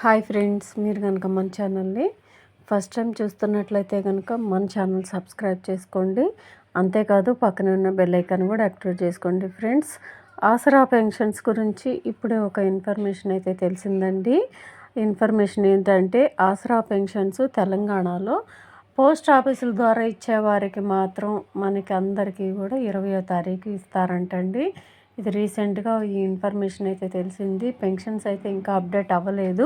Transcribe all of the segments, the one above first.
Hi friends, మీరు కనుక మన ఛానల్ని ఫస్ట్ టైం చూస్తున్నట్లయితే కనుక మన ఛానల్ సబ్స్క్రైబ్ చేసుకోండి. అంతేకాదు పక్కన ఉన్న బెల్ ఐకాన్ కూడా యాక్టివేట్ చేసుకోండి. ఫ్రెండ్స్, ఆసరా పెన్షన్స్ గురించి ఇప్పుడే ఒక ఇన్ఫర్మేషన్ అయితే తెలిసిందండి. ఇన్ఫర్మేషన్ ఏంటంటే ఆసరా పెన్షన్స్ తెలంగాణలో పోస్ట్ ఆఫీసుల ద్వారా ఇచ్చేవారికి మాత్రం మనకి అందరికీ కూడా 20వ తారీఖు ఇస్తారంటండి. ఇది రీసెంట్గా ఈ ఇన్ఫర్మేషన్ అయితే తెలిసింది. పెన్షన్స్ అయితే ఇంకా అప్డేట్ అవ్వలేదు.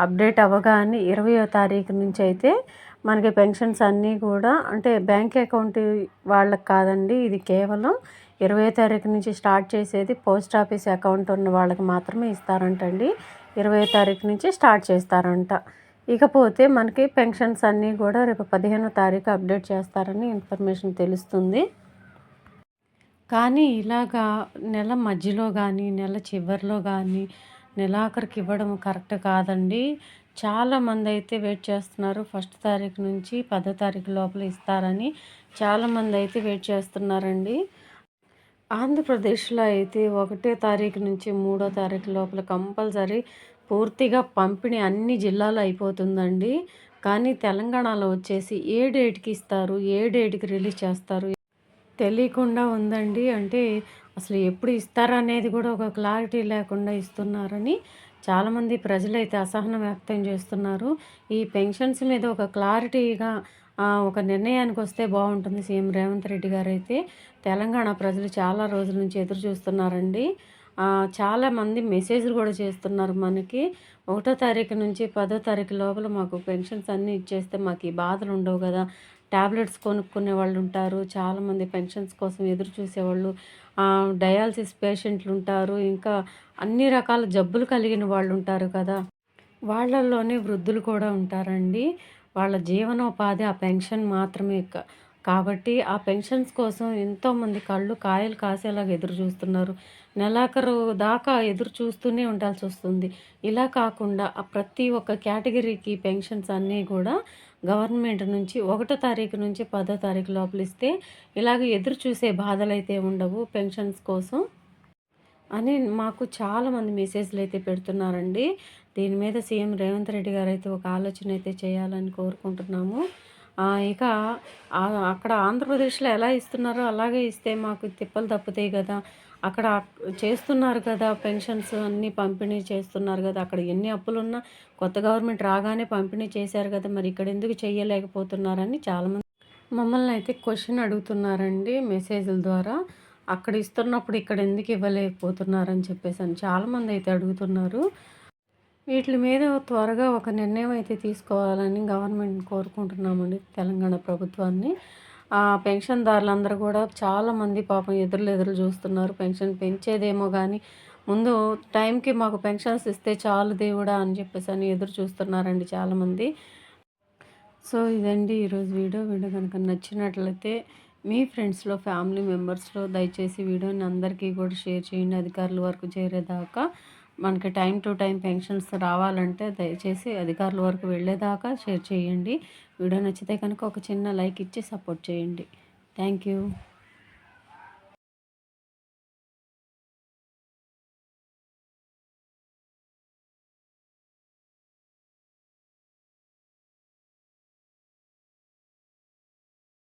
అప్డేట్ అవ్వగానే 20వ తారీఖు నుంచి అయితే మనకి పెన్షన్స్ అన్నీ కూడా అంటే బ్యాంక్ అకౌంట్ వాళ్ళకి కాదండి, ఇది కేవలం 20వ తారీఖు నుంచి స్టార్ట్ చేసేది పోస్ట్ ఆఫీస్ అకౌంట్ ఉన్న వాళ్ళకి మాత్రమే ఇస్తారంటండి. 20వ తారీఖు నుంచి స్టార్ట్ చేస్తారంట. ఇకపోతే మనకి పెన్షన్స్ అన్నీ కూడా రేపు 15వ తారీఖు అప్డేట్ చేస్తారని ఇన్ఫర్మేషన్ తెలుస్తుంది. కానీ ఇలాగా నెల మధ్యలో కానీ నెల చివరిలో కానీ నెలాఖరికి ఇవ్వడం కరెక్ట్ కాదండి. చాలామంది అయితే వెయిట్ చేస్తున్నారు. ఫస్ట్ తారీఖు నుంచి 10వ తారీఖు లోపల ఇస్తారని చాలామంది అయితే వెయిట్ చేస్తున్నారండి. ఆంధ్రప్రదేశ్లో అయితే 1వ తారీఖు నుంచి 3వ తారీఖు లోపల కంపల్సరీ పూర్తిగా పంపిణీ అన్ని జిల్లాలో అయిపోతుందండి. కానీ తెలంగాణలో వచ్చేసి ఏ డేట్కి ఇస్తారు, ఏ డేట్కి రిలీజ్ చేస్తారు తెలియకుండా ఉందండి. అంటే అసలు ఎప్పుడు ఇస్తారనేది కూడా ఒక క్లారిటీ లేకుండా ఇస్తున్నారని చాలామంది ప్రజలైతే అసహనం వ్యక్తం చేస్తున్నారు. ఈ పెన్షన్స్ మీద ఒక క్లారిటీగా ఒక నిర్ణయానికి వస్తే బాగుంటుంది. సీఎం రేవంత్ రెడ్డి గారు అయితే తెలంగాణ ప్రజలు చాలా రోజుల నుంచి ఎదురు చూస్తున్నారండి. చాలామంది మెసేజ్లు కూడా చేస్తున్నారు మనకి. 1వ తారీఖు నుంచి 10వ తారీఖు లోపల మాకు పెన్షన్స్ అన్నీ ఇచ్చేస్తే మాకు ఈ బాధలు ఉండవు కదా. ట్యాబ్లెట్స్ కొనుక్కునే వాళ్ళు ఉంటారు, చాలామంది పెన్షన్స్ కోసం ఎదురు చూసేవాళ్ళు, డయాలసిస్ పేషెంట్లు ఉంటారు, ఇంకా అన్ని రకాల జబ్బులు కలిగిన వాళ్ళు ఉంటారు కదా. వాళ్ళల్లోనే వృద్ధులు కూడా ఉంటారండి. వాళ్ళ జీవనోపాధి ఆ పెన్షన్ మాత్రమే కాబట్టి ఆ పెన్షన్స్ కోసం ఎంతోమంది కళ్ళు కాయలు కాసేలాగా ఎదురు చూస్తున్నారు. నెలాఖరు దాకా ఎదురు చూస్తూనే ఉండాల్సి వస్తుంది. ఇలా కాకుండా ప్రతి ఒక్క కేటగిరీకి పెన్షన్స్ అన్నీ కూడా గవర్నమెంట్ నుంచి 1వ తారీఖు నుంచి 10వ తారీఖు లోపల ఇస్తే ఇలాగ ఎదురు చూసే బాధలు అయితే ఉండవు పెన్షన్స్ కోసం అని మాకు చాలామంది మెసేజ్లు అయితే పెడుతున్నారండి. దీని మీద సీఎం రేవంత్ రెడ్డి గారు అయితే ఒక ఆలోచన అయితే చేయాలని కోరుకుంటున్నాము. ఇక అక్కడ ఆంధ్రప్రదేశ్లో ఎలా ఇస్తున్నారో అలాగే ఇస్తే మాకు తిప్పలు తప్పుతాయి కదా. అక్కడ చేస్తున్నారు కదా, పెన్షన్స్ అన్నీ పంపిణీ చేస్తున్నారు కదా. అక్కడ ఎన్ని అప్పులున్నా కొత్త గవర్నమెంట్ రాగానే పంపిణీ చేశారు కదా, మరి ఇక్కడ ఎందుకు చేయలేకపోతున్నారని చాలామంది మమ్మల్ని అయితే క్వశ్చన్ అడుగుతున్నారండి మెసేజ్ల ద్వారా. అక్కడ ఇస్తున్నప్పుడు ఇక్కడ ఎందుకు ఇవ్వలేకపోతున్నారని చెప్పేసి అని చాలామంది అయితే అడుగుతున్నారు. వీటి మీద త్వరగా ఒక నిర్ణయం అయితే తీసుకోవాలని గవర్నమెంట్ని కోరుకుంటున్నామండి, తెలంగాణ ప్రభుత్వాన్ని. పెన్షన్దారులందరూ కూడా చాలామంది పాపం ఎదురు చూస్తున్నారు. పెన్షన్ పెంచేదేమో కానీ ముందు టైంకి మాకు పెన్షన్స్ ఇస్తే చాలు దేవుడా అని చెప్పేసి అని ఎదురు చూస్తున్నారండి చాలామంది. సో ఇదండి ఈరోజు వీడియో కనుక నచ్చినట్లయితే మీ ఫ్రెండ్స్లో ఫ్యామిలీ మెంబర్స్లో దయచేసి వీడియోని అందరికీ కూడా షేర్ చేయండి. అధికారుల వరకు చేరేదాకా మనకి టైం టు టైం పెన్షన్స్ రావాలంటే దయచేసి అధికారుల వరకు వెళ్ళేదాకా షేర్ చేయండి. వీడియో నచ్చితే కనుక ఒక చిన్న లైక్ ఇచ్చి సపోర్ట్ చేయండి. Thank you.